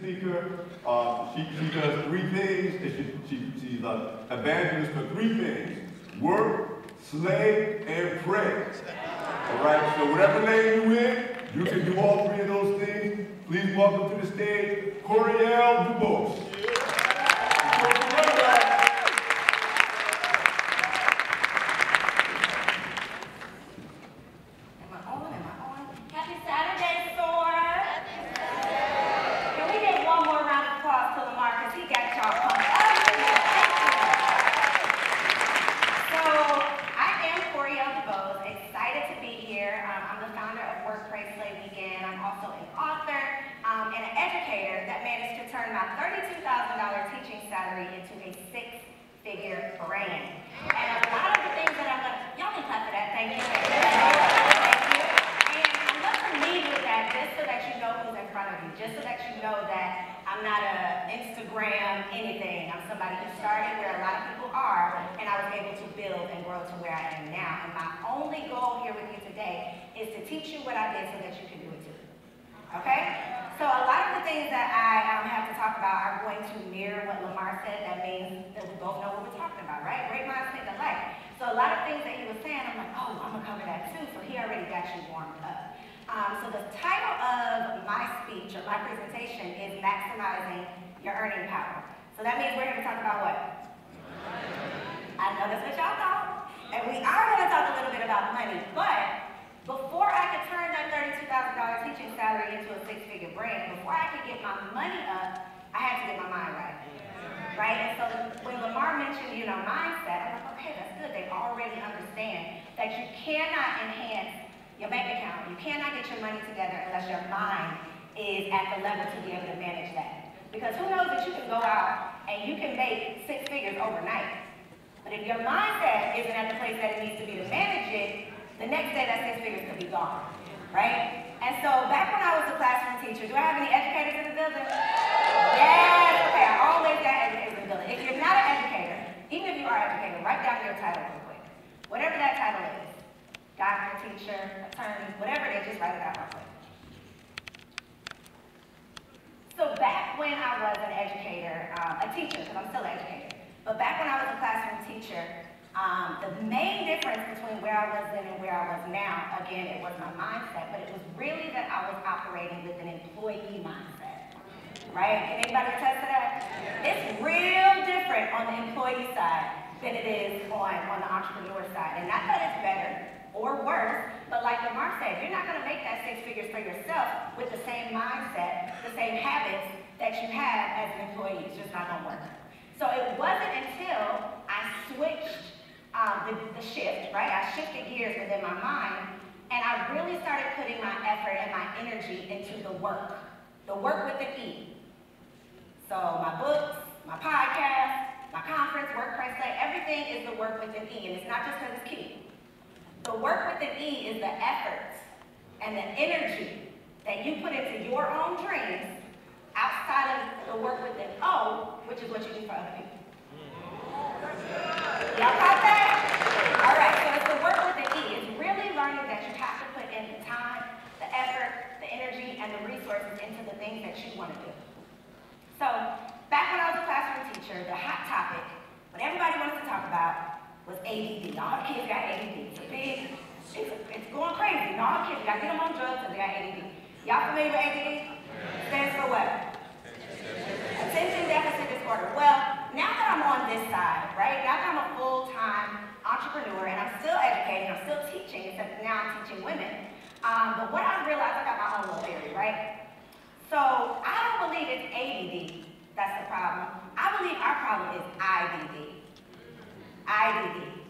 speaker. She does three things. She's an evangelist for three things: work, slay, and pray. All right, so whatever lane you in, you can do all three of those things. Please welcome to the stage, Koereyelle Dubois. Into a six-figure brand. And a lot of the things that I'm going to, y'all can clap for that, thank you. Thank you. And I'm going to lead with that just so that you know who's in front of you, just so that you know that I'm not an Instagram anything. I'm somebody who started where a lot of people are, and I was able to build and grow to where I am now. And my only goal here with you today is to teach you what I did so that you can do it too. Okay? So a lot of the things that I have to talk about are going to mirror what Lamar said. That means that we both know what we're talking about, right? Great minds think alike. So a lot of things that he was saying, I'm like, oh, I'm going to cover that too. So he already got you warmed up. So the title of my speech or my presentation is Maximizing Your Earning Power. So that means we're here to talk about what? I know that's what y'all thought. And we are going to talk a little bit about money, but before I could turn that $32,000 teaching salary into a six-figure brand, before I could get my money up, I had to get my mind right. Right? And so when Lamar mentioned, mindset, I'm like, okay, that's good. They already understand that you cannot enhance your bank account. You cannot get your money together unless your mind is at the level to be able to manage that. Because who knows that you can go out and you can make six figures overnight. But if your mindset isn't at the place that it needs to be to manage it, the next day that six figures could be gone, right? And so back when I was a classroom teacher, do I have any educators in the building? Yes, okay, I always got educators in the building. If you're not an educator, even if you are an educator, write down your title real quick. Whatever that title is, doctor, teacher, attorney, whatever it is, just write it out real quick. So back when I was an educator, a teacher, because I'm still an educator, but back when I was a classroom teacher, the main difference between where I was then and where I was now, again, it was my mindset, but it was really that I was operating with an employee mindset, right? Can anybody attest to that? It's real different on the employee side than it is on the entrepreneur side. And not that it's better or worse, but like Lamar said, you're not going to make that six figures for yourself with the same mindset, the same habits that you have as an employee. It's just not going to work. So it wasn't until I switched the shift, right? I shifted gears within my mind, and I really started putting my effort and my energy into the work with an E. So my books, my podcast, my conference, work, price, play, everything is the work with an E, and it's not just because it's cute. The work with an E is the effort and the energy that you put into your own dreams outside of the work with an O, which is what you do for other people. Y'all got that? All right, so it's the work with the E. It's really learning that you have to put in the time, the effort, the energy, and the resources into the things that you want to do. So, back when I was a classroom teacher, the hot topic, what everybody wants to talk about, was ADD. All the kids got ADD. It's going crazy. And all the kids, you got to get them on drugs because they got ADD. Y'all familiar with ADD? Stands for what? Attention deficit disorder. Well, now that I'm on this side, right? Now that I'm a full-time entrepreneur and I'm still educating, I'm still teaching, except now I'm teaching women. But what I realized, I got my own little theory, right? So I don't believe it's ADD that's the problem. I believe our problem is IDD. IDD.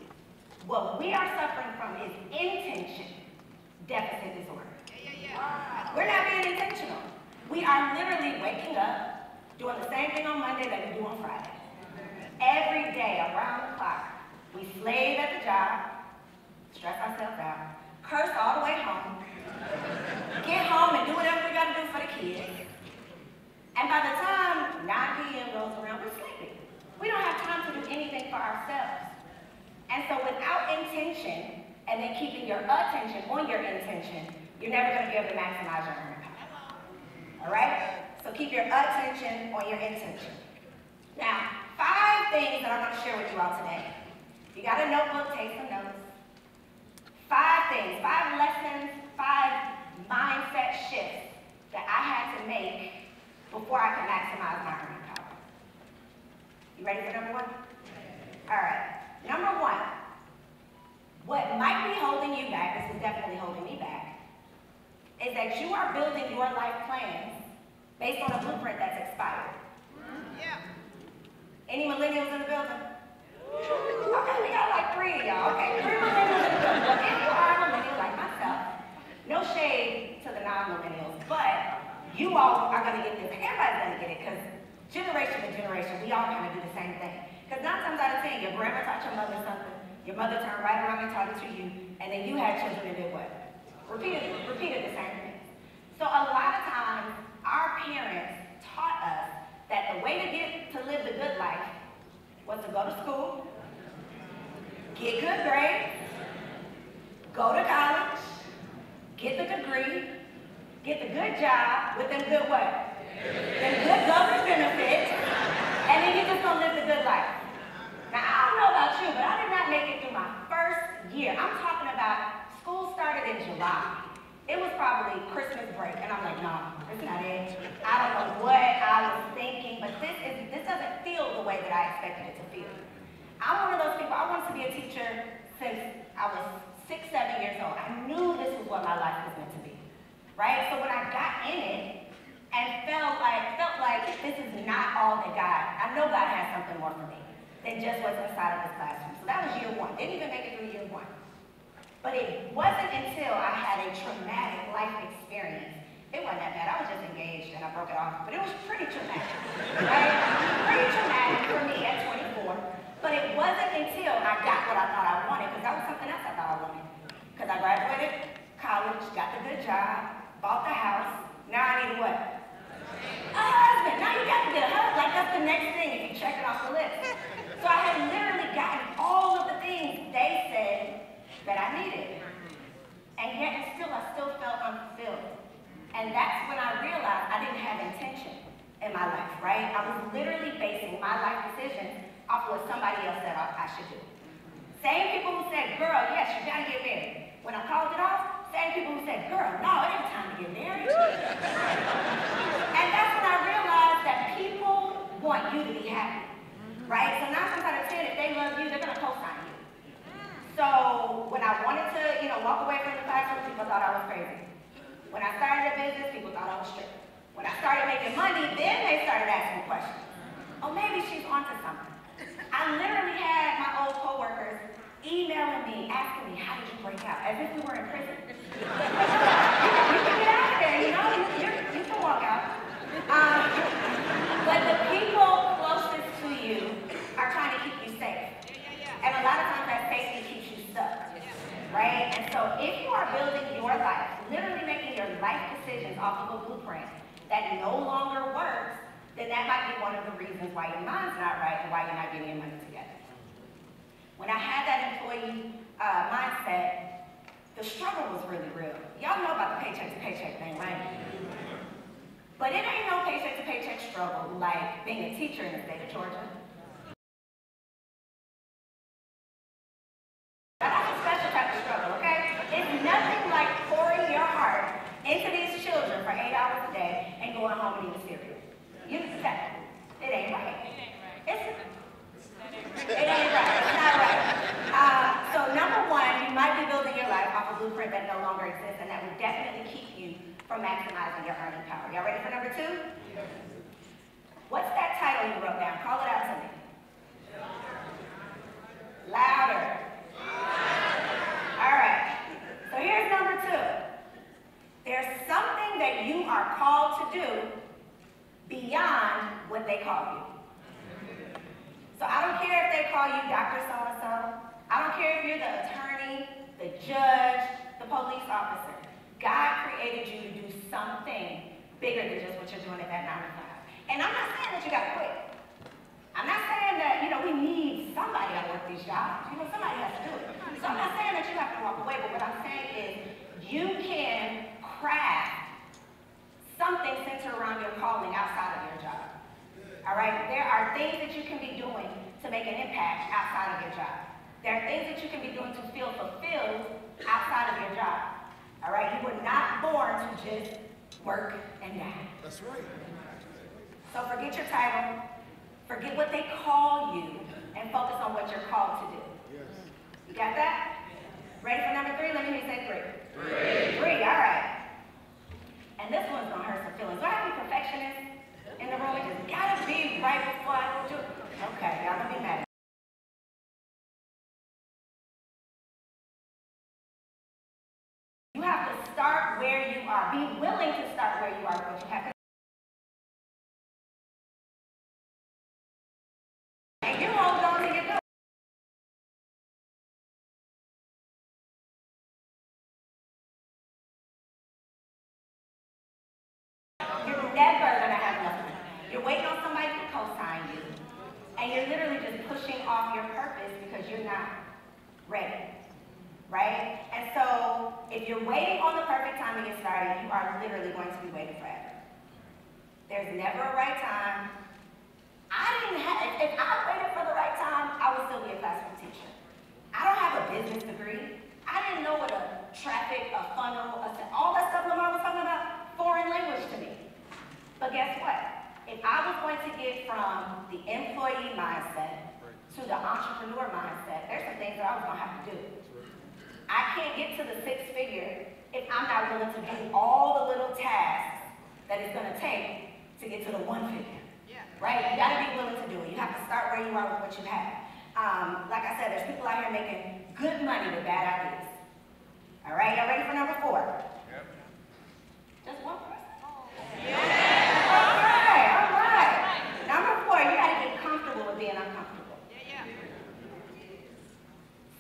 What we are suffering from is intention deficit disorder. We're not being intentional. We are literally waking up, doing the same thing on Monday that we do on Friday. Every day, around the clock, we slave at the job, stress ourselves out, curse all the way home, get home and do whatever we got to do for the kids. And by the time 9 p.m. rolls around, we're sleeping. We don't have time to do anything for ourselves. And so without intention, and then keeping your attention on your intention, you're never going to be able to maximize your earning power. All right? So keep your attention on your intention. Now, 5 things that I'm going to share with you all today. If you got a notebook, take some notes. 5 things, 5 lessons, 5 mindset shifts that I had to make before I could maximize my earning power. You ready for number 1? All right. Number 1, what might be holding you back, this is definitely holding me back, is that you are building your life plans based on a blueprint that's expired. Yeah. Any millennials in the building? Okay, we got like 3 of y'all. Okay, 3 millennials in the building. Well, if you are a millennial like myself, no shade to the non-millennials, but you all are going to get this. Everybody's going to get it, because generation to generation, we all kind of do the same thing. Because 9 times out of 10, your grandma taught your mother something, your mother turned right around and taught it to you, and then you had children and did what? Repeated the same thing. So a lot of times, our parents taught us that the way to live the good life was to go to school, get good grades, go to college, get the degree, get the good job with them good what? Them good government benefits, and then you're just gonna live the good life. Now, I don't know about you, but I did not make it through my first year. I'm talking about school started in July. It was probably Christmas break, and I'm like, nah, it's not it. I don't know what I was thinking, but this doesn't feel the way that I expected it to feel. I'm one of those people, I wanted to be a teacher since I was 6, 7 years old. I knew this was what my life was meant to be, right? So when I got in it and felt like this is not all that God, I know God has something more for me than just what's inside of this classroom. So that was year 1. Didn't even make it through year 1. But it wasn't until I had a traumatic life experience. It wasn't that bad. I was just engaged and I broke it off. But it was pretty traumatic, right? Pretty traumatic for me at 24. But it wasn't until I got what I thought I wanted, because that was something else I thought I wanted. Because I graduated college, got the good job, bought the house. Now I need what? A husband. Now you got to get a husband. Like, that's the next thing if you check it off the list. So I had literally gotten all of the things they said that I needed. And yet I still felt unfulfilled. And that's when I realized I didn't have intention in my life, right? I was literally basing my life decisions off of what somebody else said I should do. Same people who said, girl, yes, you gotta get married. When I called it off, same people who said, girl, no, it ain't time to get married. And that's when I realized that people want you to be happy, right? So 9 times out of 10, if they love you, they're gonna co-sign you. So when I wanted to, walk away from the classroom, people thought I was crazy. When I started a business, people thought I was strict. When I started making money, then they started asking questions. Oh, maybe she's onto something. I literally had my old coworkers emailing me, asking me, how did you break out? As if we were in prison. You can get out of there, you can walk out. But the people closest to you are trying to keep you safe. And a lot of times that safety keeps you stuck, right? And so if you are building your life, literally making your life decisions off of a blueprint that no longer works, then that might be one of the reasons why your mind's not right and why you're not getting your money together. When I had that employee mindset, the struggle was really real. Y'all know about the paycheck to paycheck thing, right? But it ain't no paycheck to paycheck struggle like being a teacher in the state of Georgia. That's a special type of struggle, okay? It's nothing like pouring your heart into these children for 8 hours a day and going home and eating cereal. You accept it. It ain't right. It ain't right. It's not right. So number 1, you might be building your life off a blueprint that no longer exists, and that will definitely keep you from maximizing your earning power. Y'all ready for number 2? What's that title you wrote down? Call it out to me. Louder. All right. So here's number 2. There's something that you are called to do beyond what they call you. So I don't care if they call you Dr. So-and-so. I don't care if you're the attorney, the judge, the police officer. God created you to do something bigger than just what you're doing at that 9 to 5. And I'm not saying that you got to quit. I'm not saying that, we need somebody to work these jobs. Somebody has to do it. So I'm not saying that you have to walk away, but what I'm saying is you can craft something centered around your calling outside of your job. All right? There are things that you can be doing to make an impact outside of your job. There are things that you can be doing to feel fulfilled outside of your job. All right? You were not born to just work and die. That's right. So forget your title, forget what they call you, and focus on what you're called to do. Yes. You got that? Ready for number 3? Let me hear you say 3. 3, all right. And this one's gonna hurt some feelings. Do I have any perfectionists in the room? It just gotta be right before I do it. Okay, y'all gonna be mad. You have to start where you are. Be willing to start where you are, but you have to. And you hold on to your door. You're never gonna have enough money. You're waiting on somebody to co-sign you. And you're literally just pushing off your purpose because you're not ready. Right? And so, if you're waiting on the perfect time to get started, you are literally going to be waiting forever. There's never a right time. If I waited for the right time, I would still be a classroom teacher. I don't have a business degree. I didn't know what a traffic, a funnel, all that stuff Lamar was talking about, foreign language to me. But guess what? If I was going to get from the employee mindset to the entrepreneur mindset, there's some things that I was going to have to do. I can't get to the 6-figure if I'm not willing to do all the little tasks that it's going to take to get to the 1-figure. Right? You got to be willing to do it. You have to start where you are with what you have. Like I said, there's people out here making good money with bad ideas. All right? Y'all ready for number 4? Yep. Just one person? Yeah. All right. Number 4, you got to get comfortable with being uncomfortable.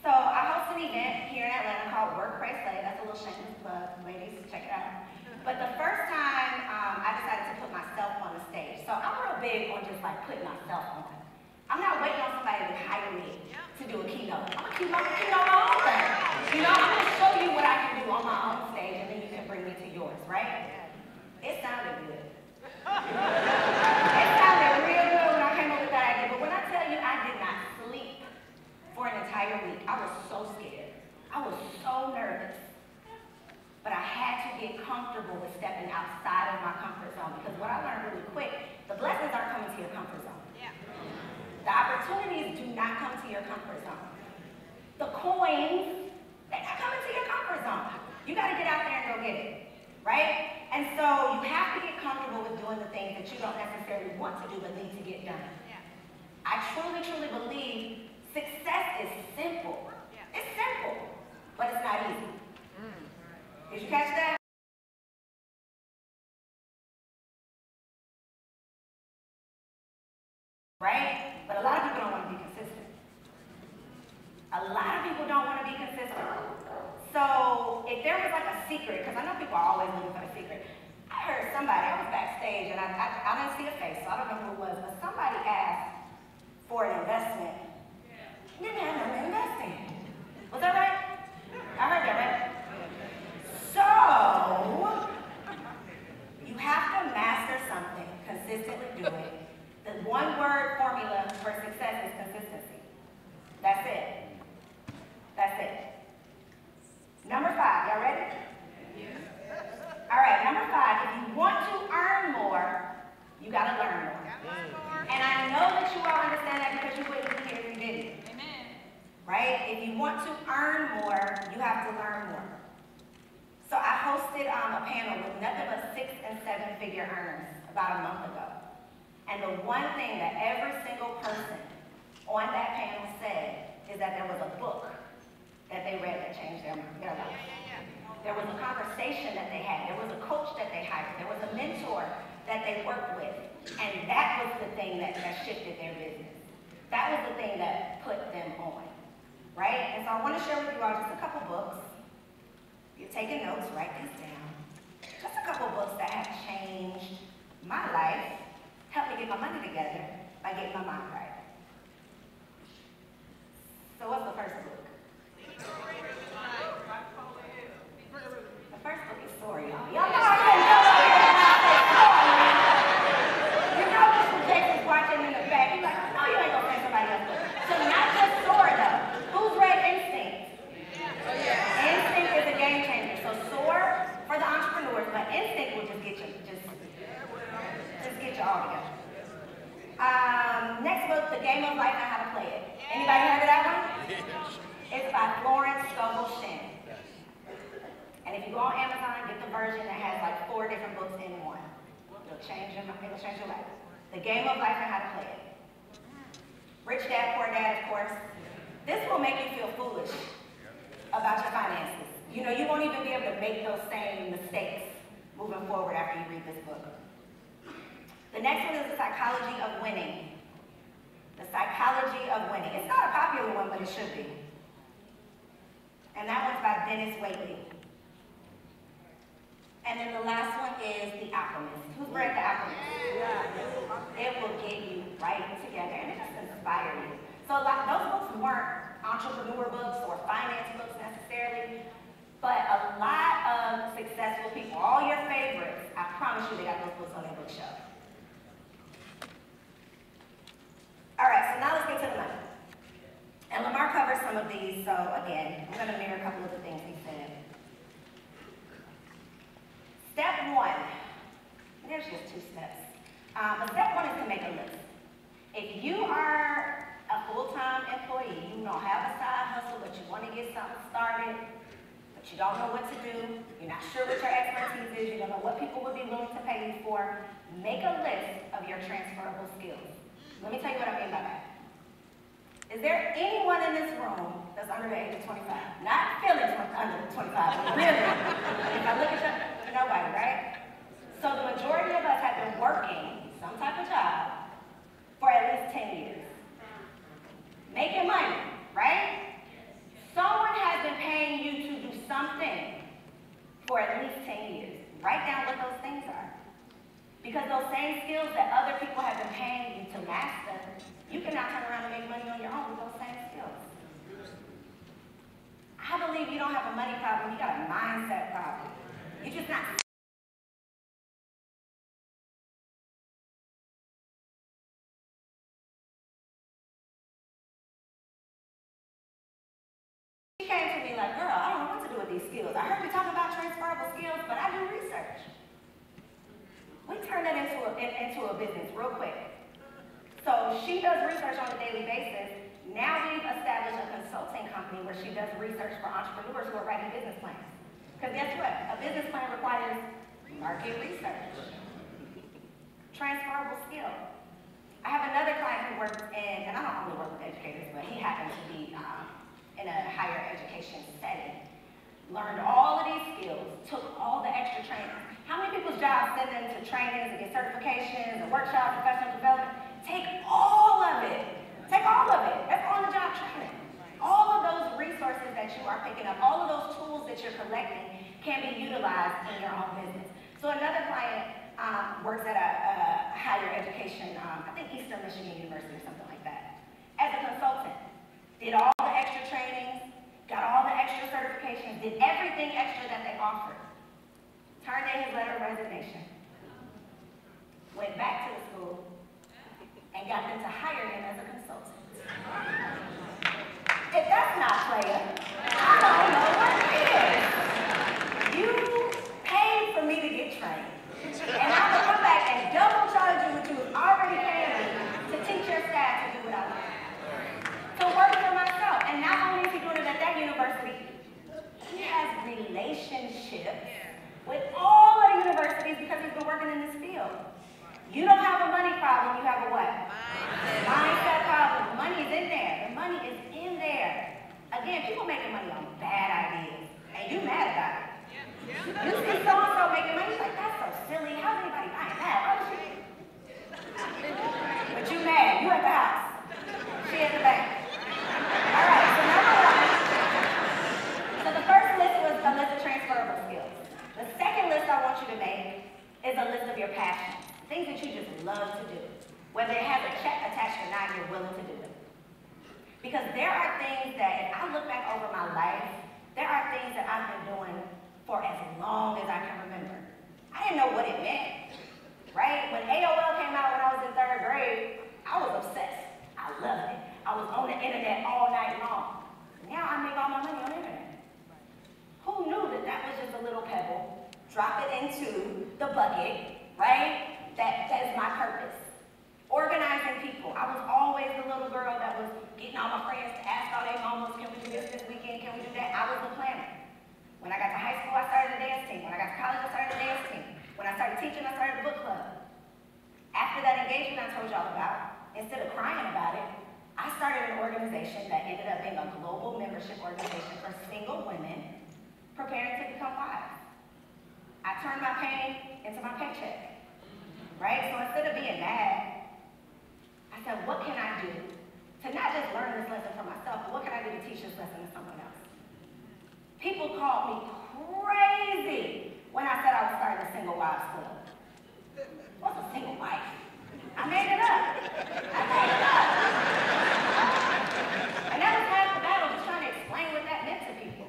So I host an event here in Atlanta called Work, Pray, Slay. That's a little shameless plug. Ladies, check it out. But the first time I decided to put myself on the stage. So I'm real big on just like putting myself on. I'm not waiting on somebody to hire me to do a keynote. I'm gonna keynote my own thing. You know, I'm gonna show you what I can do on my own stage and then you can bring me to yours, right? It sounded good. It sounded real good when I came up with that idea. But when I tell you I did not sleep for an entire week, I was so scared. I was so nervous. But I had to get comfortable with stepping outside of my comfort zone because what I learned really quick, the blessings aren't coming to your comfort zone. Yeah. The opportunities do not come to your comfort zone. The coins, they're not coming to your comfort zone. You got to get out there and go get it, right? And so you have to get comfortable with doing the things that you don't necessarily want to do but need to get done. Yeah. I truly, truly believe success is simple. Yeah. It's simple, but it's not easy. Did you catch that? Right? But a lot of people don't want to be consistent. A lot of people don't want to be consistent. So if there was like a secret, because I know people are always looking for a secret. I heard somebody, I was backstage and I didn't see a face, so I don't know who it was, but somebody asked for an investment. Didn't have nothing to invest in. Was that right? I heard that, right? So, you have to master something, consistently do it. The one-word formula for success is consistency. That's it. That's it. Number 5, y'all ready? Yes. All right, number 5, if you want to earn more, you gotta learn more. And I know that you all understand that because you wouldn't be here if you didn't. Amen. Right? If you want to earn more, you have to learn more. So I hosted a panel with nothing but 6- and 7-figure earners about a month ago. And the one thing that every single person on that panel said is that there was a book that they read that changed their life. There was a conversation that they had. There was a coach that they hired. There was a mentor that they worked with. And that was the thing that shifted their business. That was the thing that put them on. Right? And so I want to share with you all just a couple books. If you're taking notes, write these down. Just a couple books that have changed my life, helped me get my money together by getting my mind right. So what's the first book? The first book is Story, y'all. Y'all know I couldn't go there. all together. Next book, The Game of Life and How to Play It. Anybody heard of that one? It's by Florence Scovel Shinn. And if you go on Amazon, get the version that has like 4 different books in one. It'll change your life. The Game of Life and How to Play It. Rich Dad, Poor Dad, of course. This will make you feel foolish about your finances. You know, you won't even be able to make those same mistakes moving forward after you read this book. The next one is The Psychology of Winning. The Psychology of Winning. It's not a popular one, but it should be. And that one's by Dennis Waitley. And then the last one is The Alchemist. Who's read The Alchemist? It will get you right together, and it just inspires you. So those books weren't entrepreneur books or finance books necessarily, but a lot of successful people, all your favorites, I promise you they got those books on their bookshelf. All right, so now let's get to the money. And Lamar covered some of these, so again, I'm going to mirror a couple of the things he said. Step 1, there's just 2 steps. But step 1 is to make a list. If you are a full-time employee, you don't have a side hustle, but you want to get something started, but you don't know what to do, you're not sure what your expertise is, you don't know what people would be willing to pay you for, make a list of your transferable skills. Let me tell you what I mean by that. Is there anyone in this room that's under the age of 25? Not feeling under 25, but really. If I look at you, nobody, right? So the majority of us have been working some type of job for at least 10 years. Making money, right? Someone has been paying you to do something for at least 10 years. Write down what those things are. Because those same skills that other people have been paying you to master, you can now turn around and make money on your own with those same skills. I believe you don't have a money problem, you got a mindset problem. You're just not. She came to me like, girl, I don't know what to do with these skills. I heard you talk about transferable skills, but I do research. We turn that into a business real quick. So she does research on a daily basis. Now we've established a consulting company where she does research for entrepreneurs who are writing business plans. Because guess what? A business plan requires market research. Transferable skill. I have another client who works in, and I don't only work with educators, but he happens to be in a higher education setting. Learned all of these skills, took all the extra training. How many people's jobs send them to trainings and get certifications and workshops, professional development? Take all of it. Take all of it. That's on-the-job training. All of those resources that you are picking up, all of those tools that you're collecting can be utilized in your own business. So another client works at a higher education, I think Eastern Michigan University or something like that, as a consultant. Did all the extra trainings, got all the extra certifications, did everything extra that they offered. Turned in his letter of resignation. Went back to the school and got them to hire him as a consultant. If that's not player, I don't know what is. You paid for me to get trained. And I will come back and double charge you what you was already paying me to teach your staff to do what I do. So work for myself. And not only is he doing it at that university, he has relationships with all the universities because he's been working in this field. You don't have a money problem, you have a what? Mindset problem. Money is in there. The money is in there. Again, people making money on bad ideas. And you mad about it. You see so-and-so making money, you're like, that's so silly. How's anybody buying that? But you mad. You at the house. She at the bank. All right, so number 1. So the first list was a list of transferable skills. The second list I want you to make is a list of your passions, things that you just love to do. Whether it has a check attached or not, you're willing to do it. Because there are things that, if I look back over my life, there are things that I've been doing for as long as I can remember. I didn't know what it meant, right? When AOL came out when I was in 3rd grade, I was obsessed. I loved it. I was on the internet all night long. Now I make all my money on the internet. Who knew that that was just a little pebble? Drop it into the bucket, right? That is my purpose. engagement I told y'all about, instead of crying about it, I started an organization that ended up being a global membership organization for single women preparing to become wives. I turned my pain into my paycheck, right? So instead of being mad, I said, what can I do to not just learn this lesson for myself, but what can I do to teach this lesson to someone else? People called me crazy when I said I was starting a single wives club. What's a single wife? I made it up. And that was half the battle, just trying to explain what that meant to people.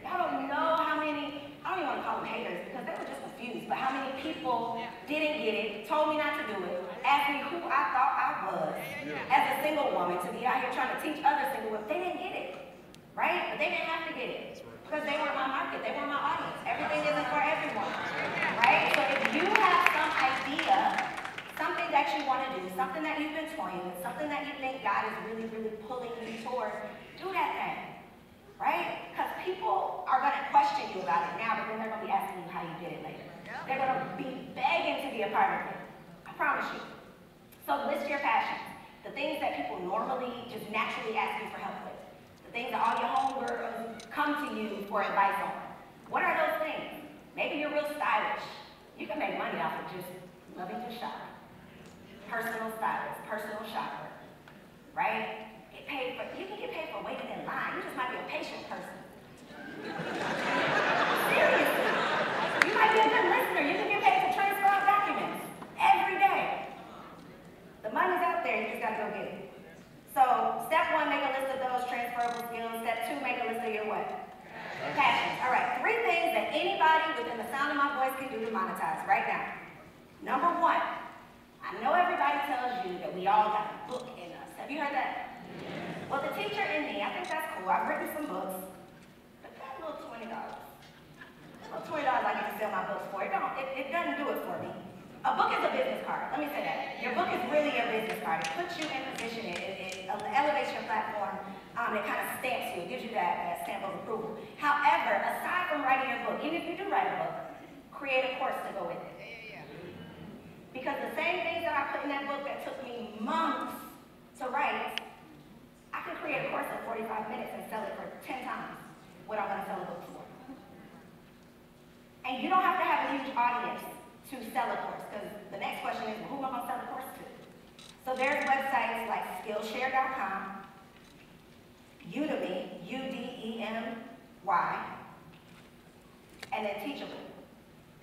Y'all don't know how many, I don't even want to call them haters because they were just confused, but how many people didn't get it, told me not to do it, asked me who I thought I was as a single woman to be out here trying to teach other single women. They didn't get it, right? But they didn't have to get it because they weren't my market, they weren't my audience. Everything isn't for everyone, right? So if you have some idea, something that you want to do, something that you've been toying with, something that you think God is really, really pulling you toward, do that thing, right? Because people are going to question you about it now, but then they're going to be asking you how you did it later. They're going to be begging to be a part of it. I promise you. So list your passions, the things that people normally just naturally ask you for help with, the things that all your homegirls come to you for advice on. What are those things? Maybe you're real stylish. You can make money off of just loving to shop. Personal stylist, personal shopper, right? Get paid for, you can get paid for waiting in line. You just might be a patient person. Seriously. You might be a good listener. You can get paid to transfer out documents every day. The money's out there, you just gotta go get it. So, step one, make a list of those transferable skills. Step two, make a list of your what? Passions. All right, 3 things that anybody within the sound of my voice can do to monetize right now. Number 1, I know everybody tells you that we all got a book in us. Have you heard that? Well, the teacher in me, I think that's cool. I've written some books, but that little $20. Well, $20 I get to sell my books for. It doesn't do it for me. A book is a business card. Let me say that. Your book is really your business card. It puts you in position. It elevates your platform. It kind of stamps you. It gives you that stamp of approval. However, aside from writing your book, even if you do write a book, create a course to go with it. Because the same things that I put in that book that took me months to write, I can create a course in 45 minutes and sell it for 10 times what I'm going to sell a book for. And you don't have to have a huge audience to sell a course, because the next question is, well, who am I going to sell the course to? So there's websites like Skillshare.com, Udemy, U-D-E-M-Y, and then Teachable,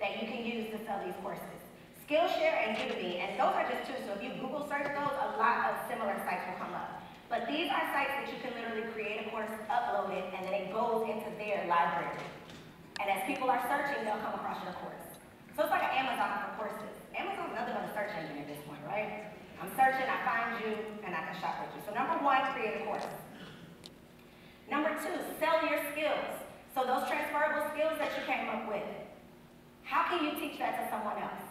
that you can use to sell these courses. Skillshare and Udemy, and those are just 2, so if you Google search those, a lot of similar sites will come up. But these are sites that you can literally create a course, upload it, and then it goes into their library. And as people are searching, they'll come across your course. So it's like an Amazon for courses. Amazon's nothing but a search engine at this point, right? I'm searching, I find you, and I can shop with you. So number 1, create a course. Number 2, sell your skills. So those transferable skills that you came up with, how can you teach that to someone else?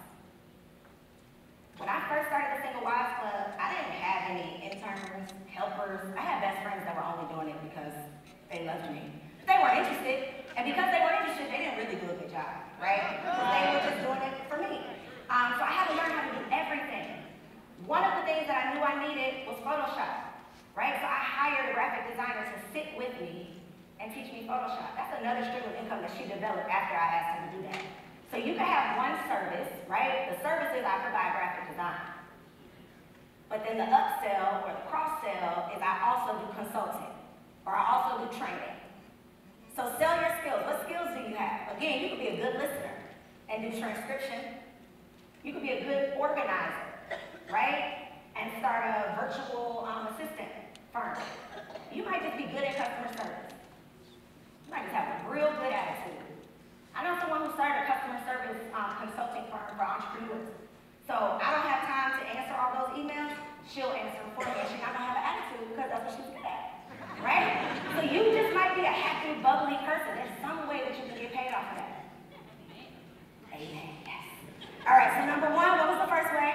When I first started the Single Wives Club, I didn't have any interns, helpers. I had best friends that were only doing it because they loved me. But they weren't interested. And because they weren't interested, they didn't really do a good job, right? Because they were just doing it for me. So I had to learn how to do everything. One of the things that I knew I needed was Photoshop, right? So I hired a graphic designer to sit with me and teach me Photoshop. That's another stream of income that she developed after I asked her to do that. So you can have one service, right? The service is I provide graphic design. But then the upsell or the cross-sell is I also do consulting, or I also do training. So sell your skills. What skills do you have? Again, you could be a good listener and do transcription. You could be a good organizer, right? And start a virtual assistant firm. You might just be good at customer service. You might just have a real good attitude. I know someone who started a customer service consulting firm for entrepreneurs. So I don't have time to answer all those emails. She'll answer them for me, and she might not have an attitude because that's what she's good at, right? So you just might be a happy, bubbly person. There's some way that you can get paid off of that. Amen. Yes. All right. So number 1, what was the first way?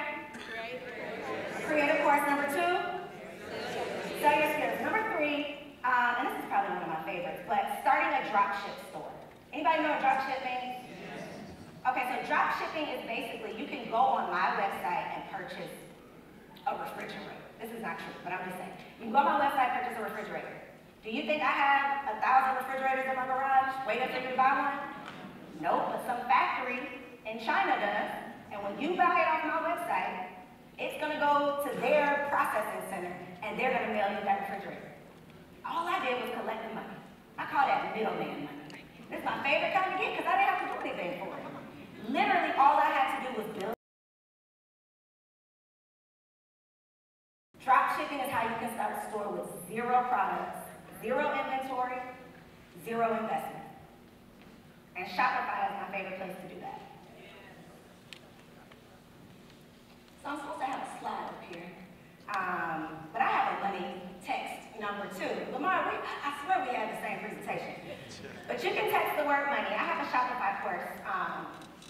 Create a course. Number 2, sell your skills. Number 3, and this is probably one of my favorites, but starting a dropship store. Anybody know what dropship means? Okay, so drop shipping is basically, you can go on my website and purchase is not true, but I'm just saying. You go on my website, purchase a refrigerator. Do you think I have 1,000 refrigerators in my garage waiting for you to buy one? Nope, but some factory in China does. And when you buy it off my website, it's gonna go to their processing center and they're gonna mail you that refrigerator. All I did was collect the money. I call that middleman money. This is my favorite kind to get because I didn't have to do anything for it. Literally all I had to do was build. Drop shipping is how you can start a store with 0 products, 0 inventory, 0 investment. And Shopify is my favorite place to do that. So I'm supposed to have a slide up here. But I have a money text number 2. Lamar, I swear we had the same presentation. But you can text the word money. I have a Shopify course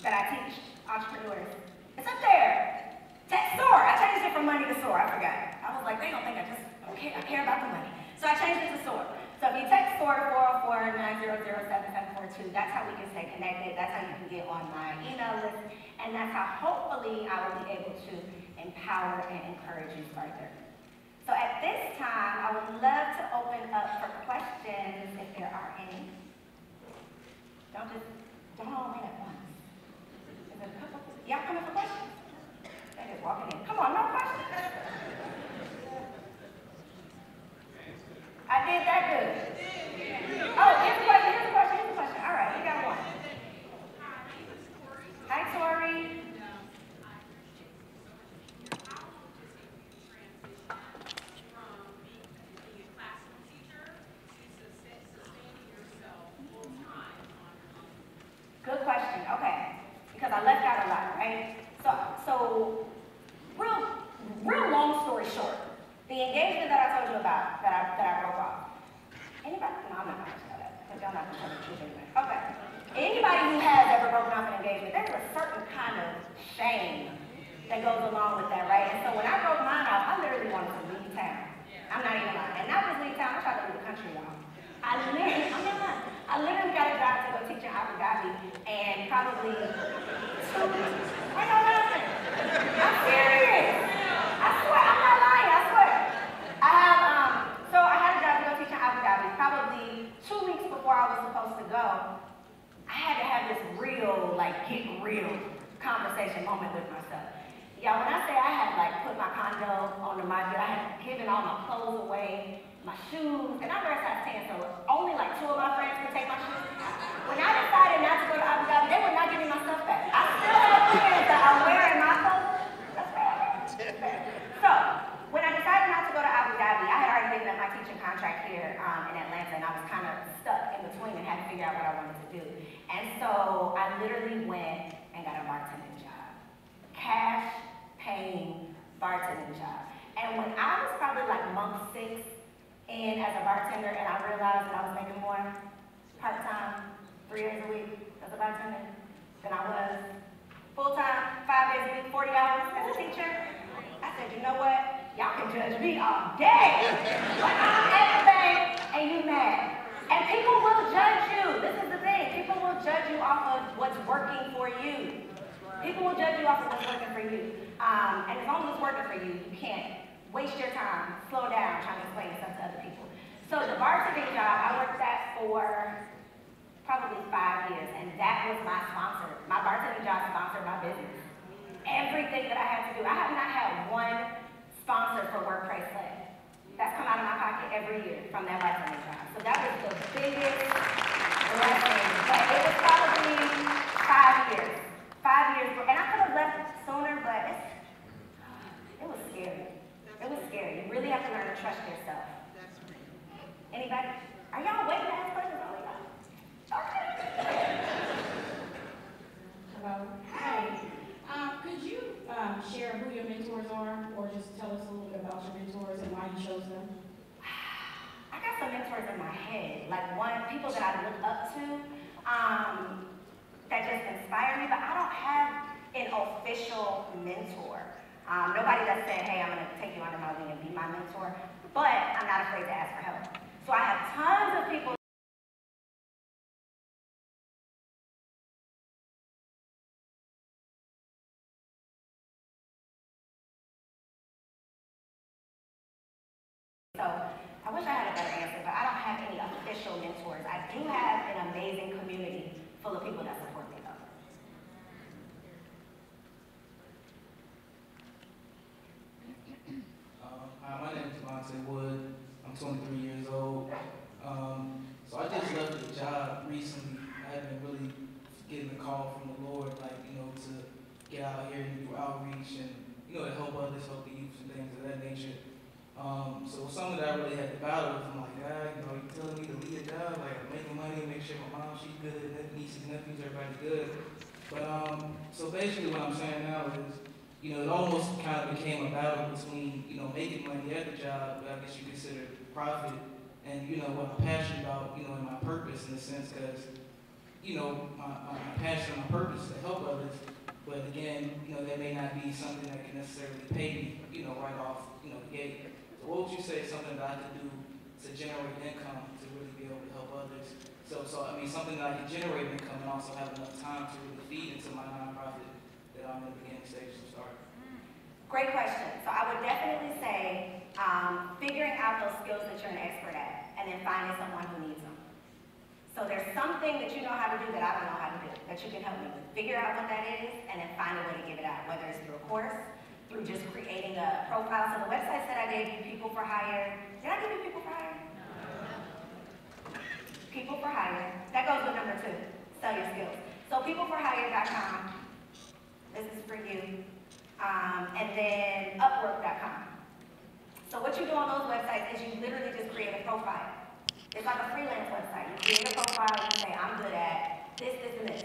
that I teach entrepreneurs. It's up there. Text SOAR. I changed it from money to SOAR. I forgot. I was like, they don't think I care about the money. So I changed it to SOAR. So if you text SOAR to 404-900-7742, that's how we can stay connected. That's how you can get on my email list. And that's how hopefully I will be able to empower and encourage you further. So at this time, I would love to open up for questions if there are any. Don't all in at once. Is there a couple? Y'all coming for questions? They're just walking in. Come on, no questions. I did that good. Oh, here's a question. All right, we got one. Hi, Tori. Good question. Okay, because I left out a lot, right? So real long story short, the engagement that I told you about, that I broke off. Anybody? No, I'm not going to tell that, because y'all not going to tell the truth anyway. Okay. Anybody who has ever broken off an engagement, there's a certain kind of shame that goes along with that, right? And so when I broke mine off, I literally wanted to leave town. I'm not even lying. And not just leave town, I tried to leave the country, y'all. I'm not lying. I literally got a job to go teach in Abu Dhabi, and probably 2 weeks. I know nothing. I'm serious. I swear, I'm not lying, I swear. So I had a job to go teach in Abu Dhabi. Probably 2 weeks before I was supposed to go, I had to have this real, get real conversation moment with myself. Y'all, when I say I had put my condo on the market, I had given all my clothes away, my shoes, and I wear a size 10, so only 2 of my friends could take my shoes. When I decided not to go to Abu Dhabi, they would not give me my stuff back. I still have friends that are wearing my clothes. That's bad. So, when I decided not to go to Abu Dhabi, I had already given up my teaching contract here in Atlanta, and I was kind of stuck in between and had to figure out what I wanted to do. And so I literally went and got a bartending job. Cash paying bartending job. And when I was probably month 6 in as a bartender, and I realized that I was making more part-time, 3 days a week as a bartender than I was full-time, 5 days a week, 40 hours as a teacher, I said, you know what? Y'all can judge me all day. But I'm at the bank and you mad. And people will judge you. This is the thing. People will judge you off of what's working for you. People will judge you off of what's working for you. And as long as it's working for you, you can't waste your time, slow down, trying to explain stuff to other people. So the bartending job, I worked that for probably 5 years, and that was my sponsor. My bartending job sponsored my business. Everything that I had to do. I have not had one sponsor for Workplace Sled. That's come out of my pocket every year from that bartending job. So that was the biggest blessing. But it was probably 5 years. 5 years. And I could have left sooner, but it was scary. It was scary. You really have to learn to trust yourself. Anybody? Are y'all waiting to ask questions? Oh, yeah. Okay. Hello. Hi. Could you share who your mentors are, or just tell us a little bit about your mentors and why you chose them? I got some mentors in my head, people that I look up to, that just inspire me, but I don't have an official mentor. Nobody that said, hey, I'm going to take you under my wing and be my mentor, but I'm not afraid to ask for help. So I have tons of people wish I had a better answer, but I don't have any official mentors. I do have an amazing community full of people that support me, though. Hi, my name is Wood. I'm 23 years old. So I just left the job recently. I have been really getting a call from the Lord, like, to get out here and do outreach and, to help others, help the youth and things of that nature. So something that I really had to battle with, I'm like, you're telling me to leave a job, like, I'm making money, make sure my mom, she's good, nieces, nephews, everybody's good. But, so basically what I'm saying now is, it almost kind of became a battle between, making money at the job, I guess you consider profit, and, what I'm passionate about, and my purpose in a sense, because, my passion and my purpose is to help others, but again, that may not be something that can necessarily pay me, right off, the gate. So what would you say is something that I could do to generate income to really be able to help others? So I mean, something that I can generate income and also have enough time to really feed into my nonprofit that I'm in the beginning stages of starting. Great question. So I would definitely say figuring out those skills that you're an expert at and then finding someone who needs them. So there's something that you know how to do that I don't know how to do that you can help me with. Figure out what that is and then find a way to give it out, whether it's through a course, through just creating a profile. So the websites that I gave you, People for Hire. Did I give you People for Hire? People for Hire. That goes with number 2, sell your skills. So peopleforhire.com. This is for you. And then upwork.com. So what you do on those websites is you literally just create a profile. It's like a freelance website. You create a profile, you say, I'm good at this, this, and this.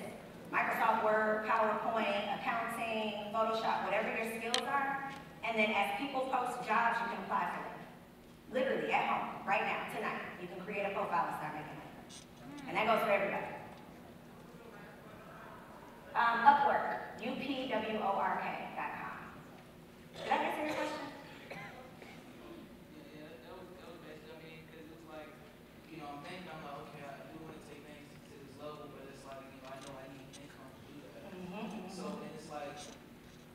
Microsoft Word, PowerPoint, accounting, Photoshop, whatever your skills are. And then as people post jobs, you can apply for them. Literally, at home, right now, tonight. You can create a profile and start making money. And that goes for everybody. Upwork, UPWORK.com. Did I answer your question? Yeah, that was best. I mean, because it's like, I'm thinking, I'm like, okay, I do want to take things to this level, but it's like, I know I need income to do that. Mm-hmm. So, and it's like,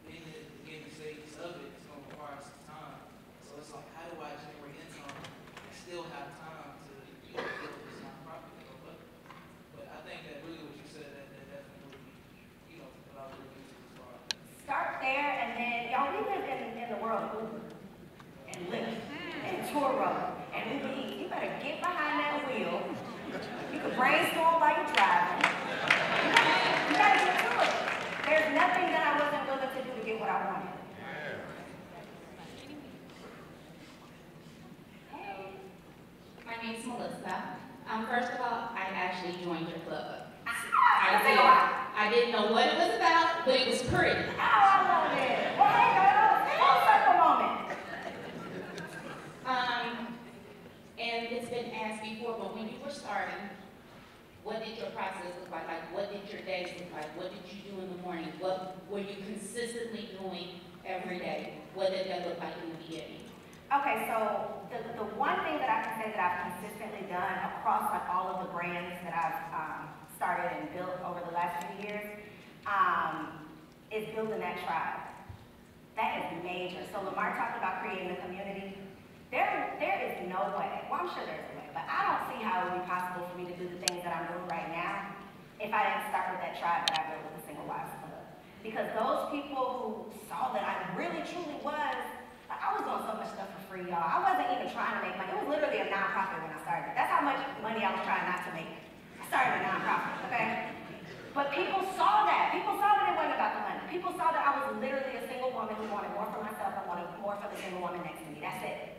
being in the beginning stages of it, it's going to require some time. So it's like, how do I generate income and still have time to, build this nonprofit? But I think that really what you said, that definitely would be, what I would do as far as. Start there, and then, y'all, we live in the world of Uber and Lyft and Turo and Uber Eats. You better get behind that wheel. You can brainstorm while you're driving. You gotta get to it. There's nothing that I wasn't willing to do to get what I wanted. Hey. My name's Melissa. First of all, I actually joined your club. I didn't know what it was about, but it was pretty. Oh, I love it. Well, hey, girl, full circle moment. And it's been asked before, but when you were starting, what did your process look like? Like, what did your days look like? What did you do in the morning? What were you consistently doing every day? What did that look like in the beginning? Okay, so the one thing that I can say that I've consistently done across like all of the brands that I've started and built over the last few years is building that tribe. That is major. So Lamar talked about creating a community. There is no way, well, I'm sure there's a way, but I don't see how it would be possible for me to do the things that I'm doing right now if I didn't start with that tribe that I built with the Single Wives Club. Because those people who saw that I really, truly was, like, I was doing so much stuff for free, y'all. I wasn't even trying to make money. It was literally a nonprofit when I started. That's how much money I was trying not to make. I started a nonprofit, okay? But people saw that. People saw that it wasn't about the money. People saw that I was literally a single woman who wanted more for myself. I wanted more for the single woman next to me. That's it.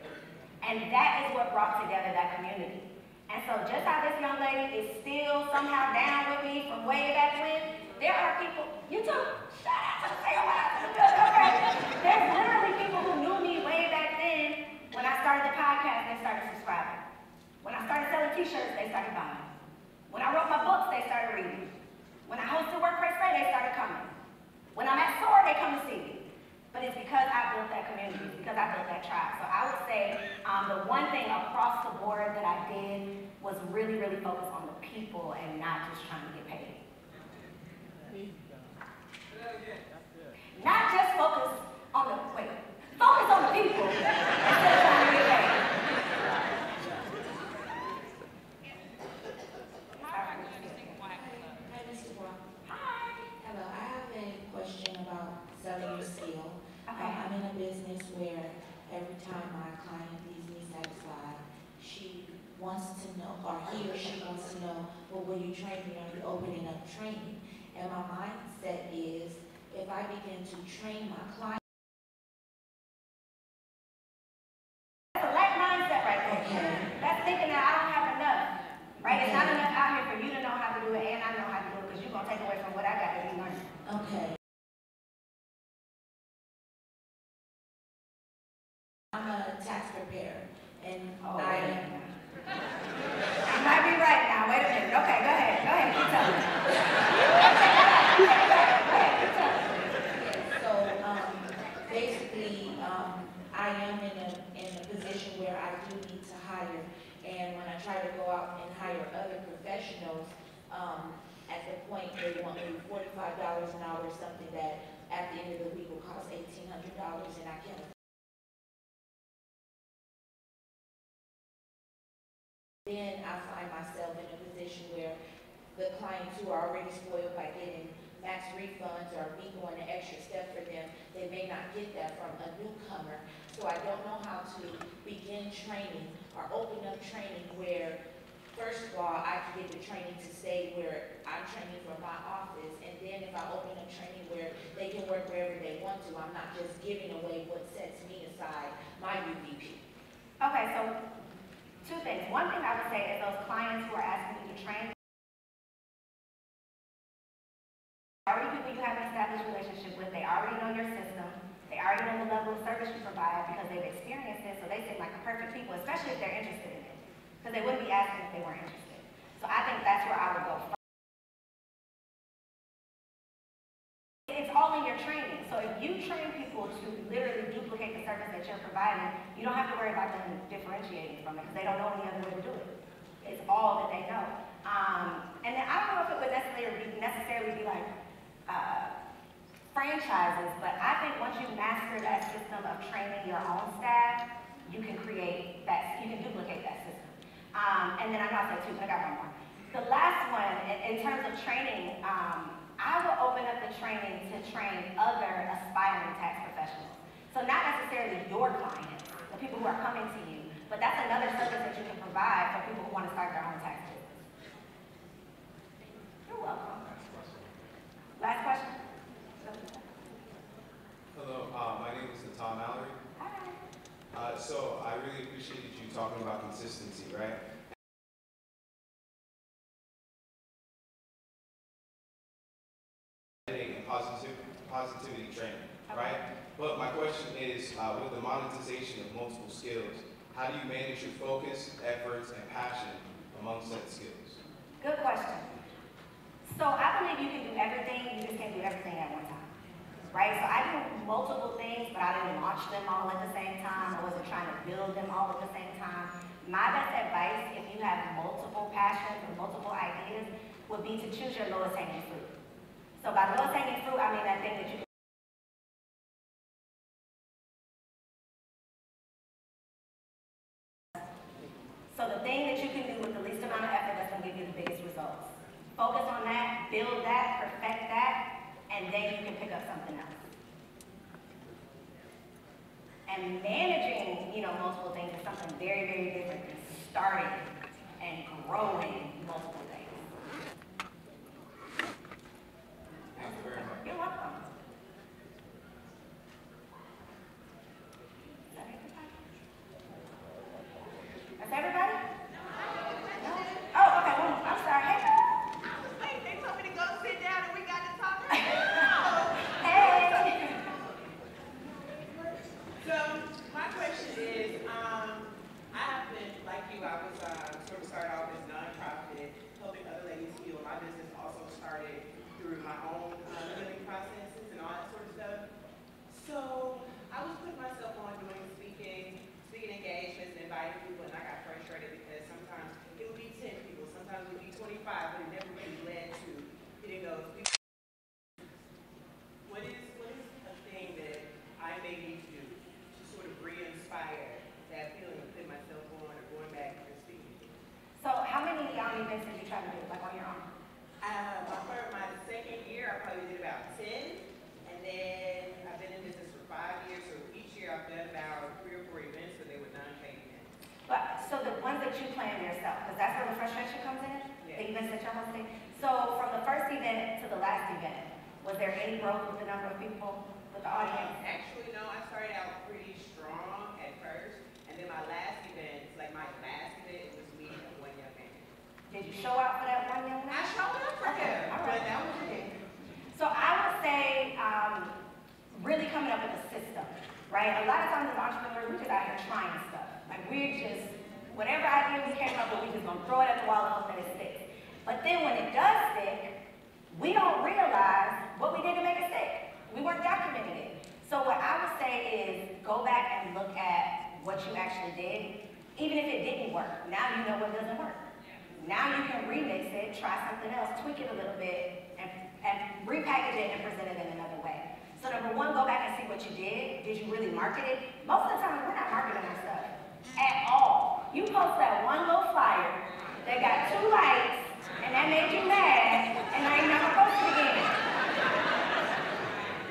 And that is what brought together that community. And so just how this young lady is still somehow down with me from way back when, there are people, you too, shout out to the Single Wives in the building, okay? There's literally people who knew me way back then. When I started the podcast, they started subscribing. When I started selling t-shirts, they started buying. When I wrote my books, they started reading. When I hosted WordPress Play, they started coming. When I'm at SOAR, they come to see me. But it's because I built that community, it's because I built that tribe. So I would say the one thing across the board that I did was really, really focus on the people and not just trying to get paid. Not just focus on the, focus on the people instead of trying to get paid. time my client leaves me satisfied, she wants to know, or he or she wants to know, well, will you train me? Are you opening up training? And my mindset is, if I begin to train my client, That's a lack mindset right there. okay, That's thinking that I don't have enough, right? It's not enough out here for you to know how to do it and I know how to do it because you're going to take away from what I got to be learning. okay. I'm a tax preparer, and Oh, I, you might be right now. Wait a minute. Okay, go ahead. Go ahead. Keep telling me. so, basically, I am in a position where I do need to hire, and when I try to go out and hire other professionals, at the point they want me $45 an hour, something that at the end of the week will cost $1,800, and I can't. Then I find myself in a position where the clients who are already spoiled by getting max refunds or me going the extra step for them, they may not get that from a newcomer. So I don't know how to begin training or open up training where, first of all, I can get the training to stay where I'm training from my office, and then if I open up training where they can work wherever they want to, I'm not just giving away what sets me aside, my UVP. Okay, so two things. One thing I would say is those clients who are asking you to train, already people you have an established relationship with, they already know your system, they already know the level of service you provide because they've experienced it, so they seem like the perfect people, especially if they're interested in it. Because they wouldn't be asking if they weren't interested. So I think that's where I would go first. It's all in your training. So if you train people to literally duplicate the service that you're providing, you don't have to worry about them differentiating from it because they don't know any other way to do it. It's all that they know. And then I don't know if it would necessarily be like franchises, but I think once you master that system of training your own staff, you can create that, you can duplicate that system. And then I know I said two, but I got one more. The last one, in terms of training, I will open up the training to train other aspiring tax professionals. So not necessarily your clients, the people who are coming to you, but that's another service that you can provide for people who want to start their own tax business. You're welcome. Last question? Hello, my name is Tom Mallory. Hi. So I really appreciated you talking about consistency, right? And positivity training, right? But my question is, with the monetization of multiple skills, how do you manage your focus, efforts, and passion among said skills? Good question. So I believe you can do everything, you just can't do everything at one time. Right? So I do multiple things, but I didn't launch them all at the same time. I wasn't trying to build them all at the same time. My best advice, if you have multiple passions or multiple ideas, would be to choose your lowest hanging fruit. So by lowest hanging fruit, I mean that thing that you So the thing that you can do with the least amount of effort that's going to give you the biggest results. Focus on that, build that, perfect that, and then you can pick up something else. And managing, multiple things is something very, very different than starting and growing multiple things. Thank you very much. You're welcome. Is that everybody? That's everybody? No? Oh, okay, well, I'm sorry. Hey, girl. Wait, they told me to go sit down and we got to talk. Hey. So my question is, I have been, like you, I was sort of started off as nonprofit, helping you're hosting. So from the first event to the last event, was there any growth with the number of people, with the audience? Actually, no, I started out pretty strong at first, and then my last event, it was me and one young man. Did you show out for that one young man? I showed up for Okay, him, all but right. that was it. So I would say, really coming up with a system, right? A lot of times as entrepreneurs, we're just out here trying stuff. Like we're just, whatever idea we came up with, we just gonna throw it at the wall and hope that it sticks. But then when it does stick, we don't realize what we did to make it stick. We weren't documenting it. So what I would say is go back and look at what you actually did, even if it didn't work. Now you know what doesn't work. Now you can remix it, try something else, tweak it a little bit, and repackage it and present it in another way. So number one, go back and see what you did. Did you really market it? Most of the time, we're not marketing our stuff at all. You post that one little flyer that got 2 likes, and that made you mad, and now you're not gonna post it again.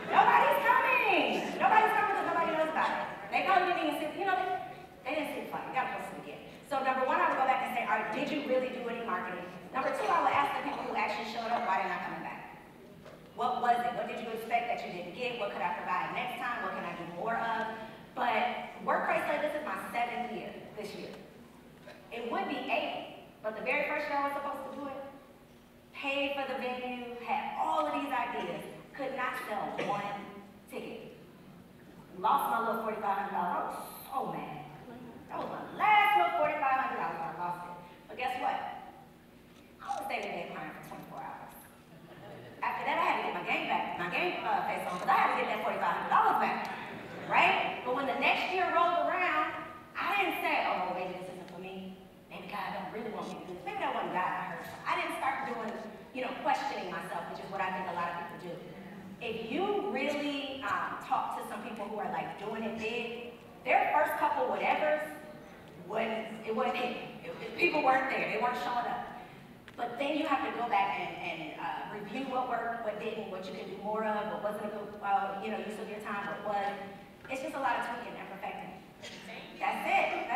Nobody's coming. Nobody's coming because nobody knows about it. They probably didn't even see, they didn't see the flyer. You gotta post it again. So number one, I would go back and say, all right, did you really do any marketing? Number two, I would ask the people who actually showed up why they're not coming back. What was it? What did you expect that you didn't get? What could I provide next time? What can I do more of? But workplace like this is my 7th year this year. It would be 8, but the very first year I was supposed to do it, paid for the venue, had all of these ideas, could not sell one ticket. Lost my little $4,500. I was so mad. That was my last little $4,500. I lost it. But guess what? I was staying in there crying for 24 hours. After that, I had to get my game back, my game face on, because I had to get that $4,500 back, right? But when the next year rolled around, I didn't say, oh, maybe this isn't for me. Maybe God don't really want me to do this. Maybe that wasn't God I heard. I didn't start doing, questioning myself, which is what I think a lot of people do. If you really talk to some people who are like doing it big, their first couple whatevers, it wasn't hit. People weren't there. They weren't showing up. But then you have to go back and review what worked, what didn't, what you can do more of, what wasn't a good use of your time, what was. It's just a lot of tweaking and perfecting. That's it.